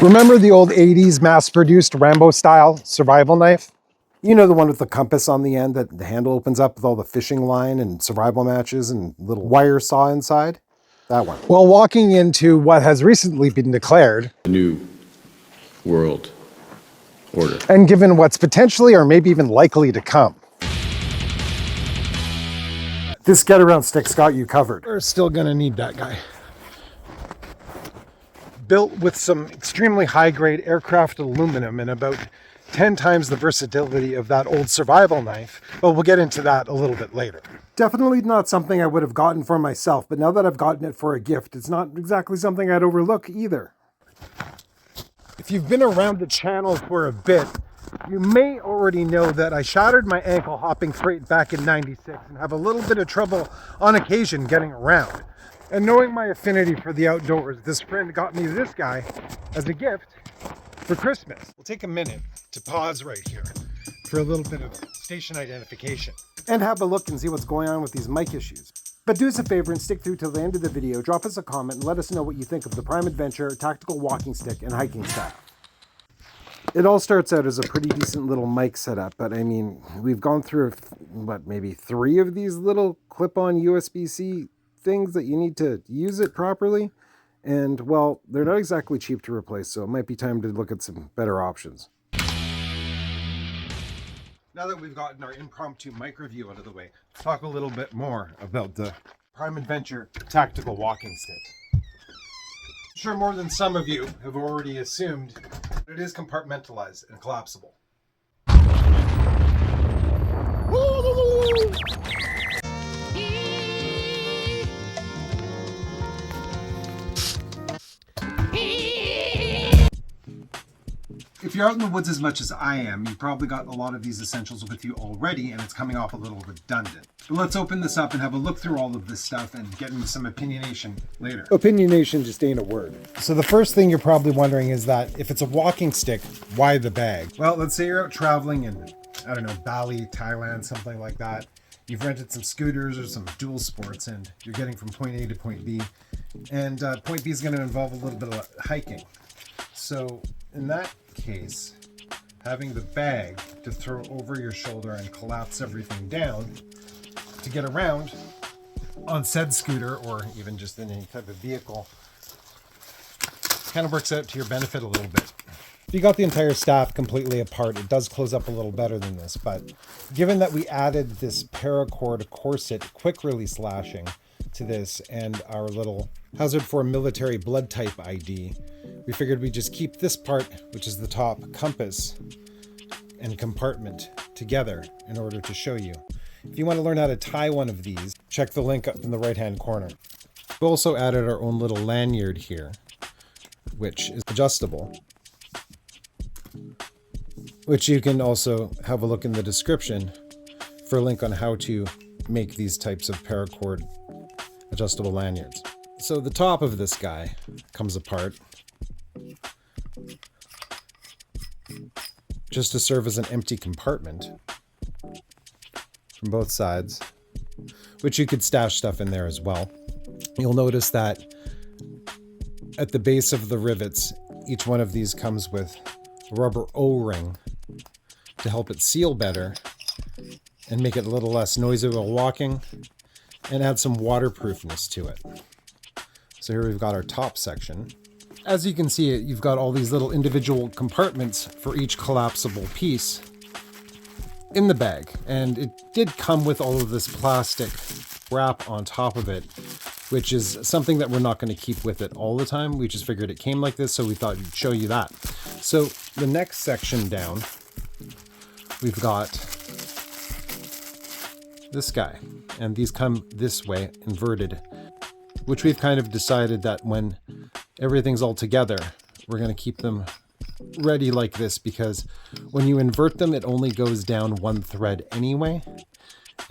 Remember the old 80s mass-produced Rambo style survival knife? You know, the one with the compass on the end that the handle opens up with all the fishing line and survival matches and little wire saw inside? That one. Well, walking into what has recently been declared a new world order, and given what's potentially or maybe even likely to come, this get-around stick's got you covered. We're still gonna need that guy. Built with some extremely high-grade aircraft aluminum and about 10 times the versatility of that old survival knife, but we'll get into that a little bit later. Definitely not something I would have gotten for myself, but now that I've gotten it for a gift, it's not exactly something I'd overlook either. If you've been around the channel for a bit, you may already know that I shattered my ankle hopping freight back in '96 and have a little bit of trouble on occasion getting around. And knowing my affinity for the outdoors, this friend got me this guy as a gift for Christmas. We'll take a minute to pause right here for a little bit of station identification and have a look and see what's going on with these mic issues. But do us a favor and stick through till the end of the video, drop us a comment and let us know what you think of the Prime Adventure tactical walking stick and hiking staff. It all starts out as a pretty decent little mic setup, but I mean, we've gone through, what, maybe 3 of these little clip-on USB-C things that you need to use it properly. And, well, they're not exactly cheap to replace, so it might be time to look at some better options. Now that we've gotten our impromptu mic review out of the way, let's talk a little bit more about the Prime Adventure tactical walking stick. I'm sure more than some of you have already assumed, it is compartmentalized and collapsible. If you're out in the woods as much as I am, you've probably got a lot of these essentials with you already, and it's coming off a little redundant. But let's open this up and have a look through all of this stuff and get into some opinionation later. Opinionation just ain't a word. So the first thing you're probably wondering is that if it's a walking stick, why the bag? Well, let's say you're out traveling in, I don't know, Bali, Thailand, something like that. You've rented some scooters or some dual sports and you're getting from point A to point B. And point B is going to involve a little bit of hiking. So in that case, having the bag to throw over your shoulder and collapse everything down to get around on said scooter or even just in any type of vehicle kind of works out to your benefit a little bit. If you got the entire staff completely apart, it does close up a little better than this, but given that we added this paracord corset quick release lashing to this and our little hazard for military blood type ID, we figured we'd just keep this part, which is the top compass and compartment, together in order to show you. If you want to learn how to tie one of these, check the link up in the right hand corner. We also added our own little lanyard here, which is adjustable, which you can also have a look in the description for a link on how to make these types of paracord adjustable lanyards. So the top of this guy comes apart just to serve as an empty compartment from both sides, which you could stash stuff in there as well. You'll notice that at the base of the rivets, each one of these comes with a rubber O-ring to help it seal better and make it a little less noisy while walking and add some waterproofness to it. So here we've got our top section. As you can see, you've got all these little individual compartments for each collapsible piece in the bag. And it did come with all of this plastic wrap on top of it, which is something that we're not going to keep with it all the time. We just figured it came like this, so we thought we'd show you that. So the next section down, we've got this guy. And these come this way, inverted, which we've kind of decided that when everything's all together, we're going to keep them ready like this, because when you invert them, it only goes down one thread anyway,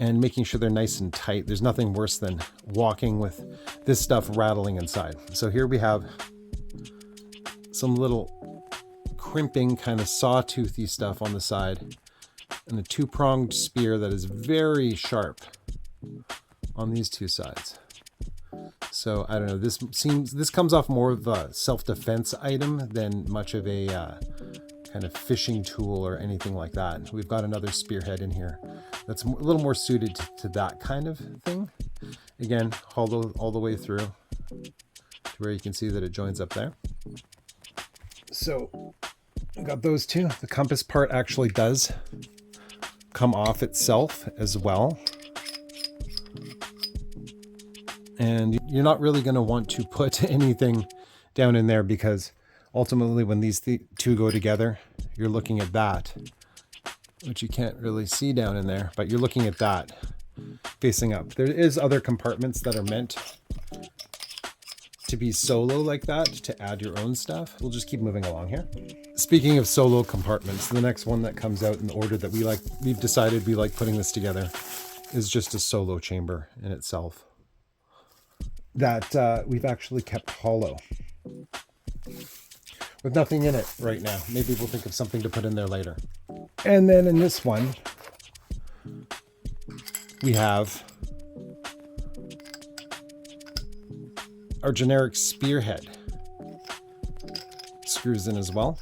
and making sure they're nice and tight. There's nothing worse than walking with this stuff rattling inside. So here we have some little crimping kind of sawtoothy stuff on the side and a 2-pronged spear that is very sharp on these two sides. So I don't know, this comes off more of a self-defense item than much of a kind of fishing tool or anything like that. We've got another spearhead in here that's a little more suited to that kind of thing. Again, hollow all the way through to where you can see that it joins up there. So we've got those two. The compass part actually does come off itself as well. And you're not really going to want to put anything down in there, because ultimately when these two go together, you're looking at that, which you can't really see down in there, but you're looking at that facing up. There is other compartments that are meant to be solo like that, to add your own stuff. We'll just keep moving along here. Speaking of solo compartments, the next one that comes out in the order that we've decided we like putting this together is just a solo chamber in itself that we've actually kept hollow with nothing in it right now. Maybe we'll think of something to put in there later. And then in this one, we have our generic spearhead. Screws in as well.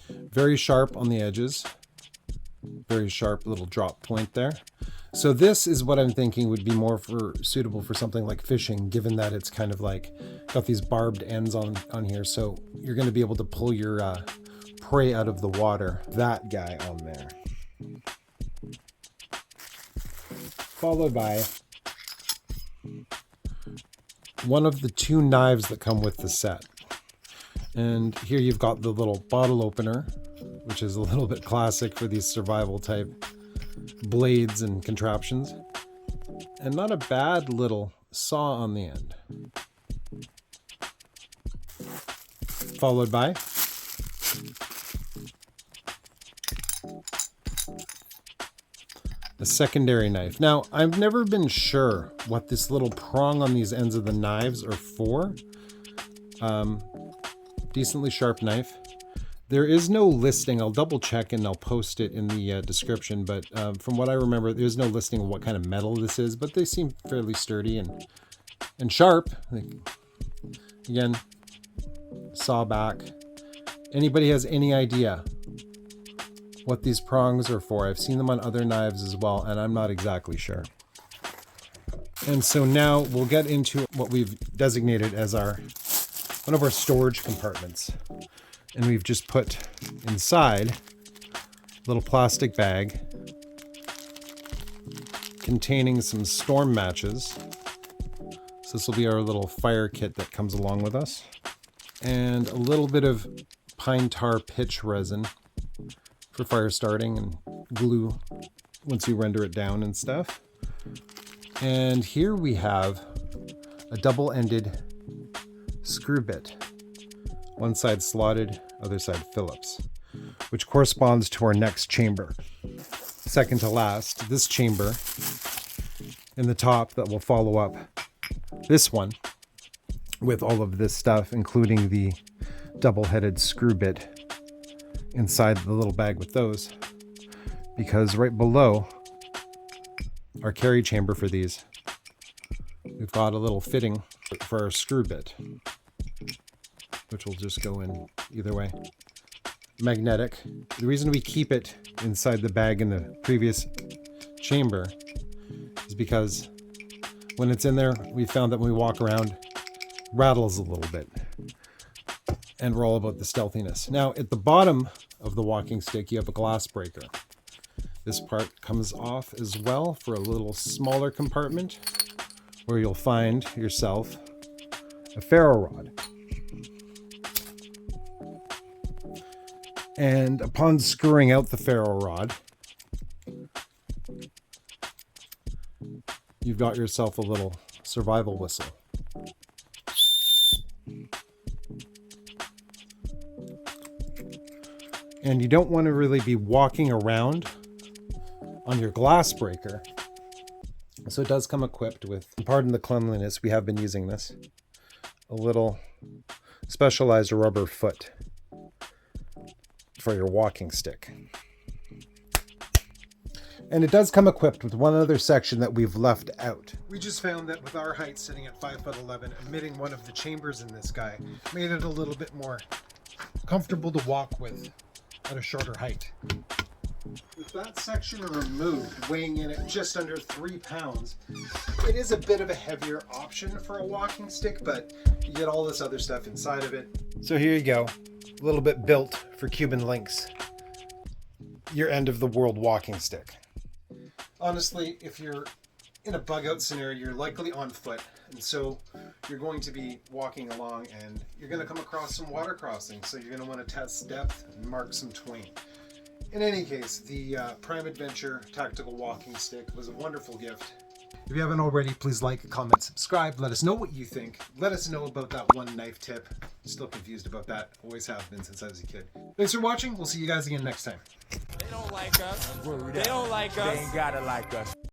Very sharp on the edges. Very sharp little drop point there. So this is what I'm thinking would be more suitable for something like fishing, given that it's kind of like got these barbed ends on here. So you're going to be able to pull your prey out of the water. That guy on there. Followed by one of the two knives that come with the set. And here you've got the little bottle opener, which is a little bit classic for these survival type blades and contraptions. And not a bad little saw on the end. Followed by a secondary knife. Now, I've never been sure what this little prong on these ends of the knives are for. Decently sharp knife. There is no listing. I'll double check and I'll post it in the description, but from what I remember, there's no listing of what kind of metal this is, but they seem fairly sturdy and sharp. Again, saw back. Anybody has any idea what these prongs are for? I've seen them on other knives as well, and I'm not exactly sure. And so now we'll get into what we've designated as one of our storage compartments. And we've just put inside a little plastic bag containing some storm matches. So this will be our little fire kit that comes along with us. And a little bit of pine tar pitch resin for fire starting, and glue once you render it down and stuff. And here we have a double-ended screw bit. One side slotted, other side Phillips, which corresponds to our next chamber. Second to last, this chamber in the top that will follow up this one with all of this stuff, including the double-headed screw bit inside the little bag with those, because right below our carry chamber for these, we've got a little fitting for our screw bit, which will just go in either way. Magnetic. The reason we keep it inside the bag in the previous chamber is because when it's in there, we found that when we walk around, it rattles a little bit. And we're all about the stealthiness. Now, at the bottom of the walking stick, you have a glass breaker. This part comes off as well for a little smaller compartment where you'll find yourself a ferro rod. And upon screwing out the ferro rod, you've got yourself a little survival whistle. And you don't want to really be walking around on your glass breaker. So it does come equipped with, pardon the cleanliness, we have been using this, a little specialized rubber foot for your walking stick. And it does come equipped with one other section that we've left out. We just found that with our height sitting at 5'11", omitting one of the chambers in this guy made it a little bit more comfortable to walk with at a shorter height. With that section removed, weighing in at just under 3 pounds, it is a bit of a heavier option for a walking stick, but you get all this other stuff inside of it. So here you go, a little bit built for Cuban links. Your end of the world walking stick. Honestly, if you're in a bug out scenario, you're likely on foot, and so you're going to be walking along and you're going to come across some water crossings, so you're going to want to test depth and mark some twain. In any case, the Prime Adventure Tactical Walking Stick was a wonderful gift. If you haven't already, please like, comment, subscribe. Let us know what you think. Let us know about that one knife tip. Still confused about that. Always have been since I was a kid. Thanks for watching. We'll see you guys again next time. They don't like us. They don't like us. They ain't gotta like us.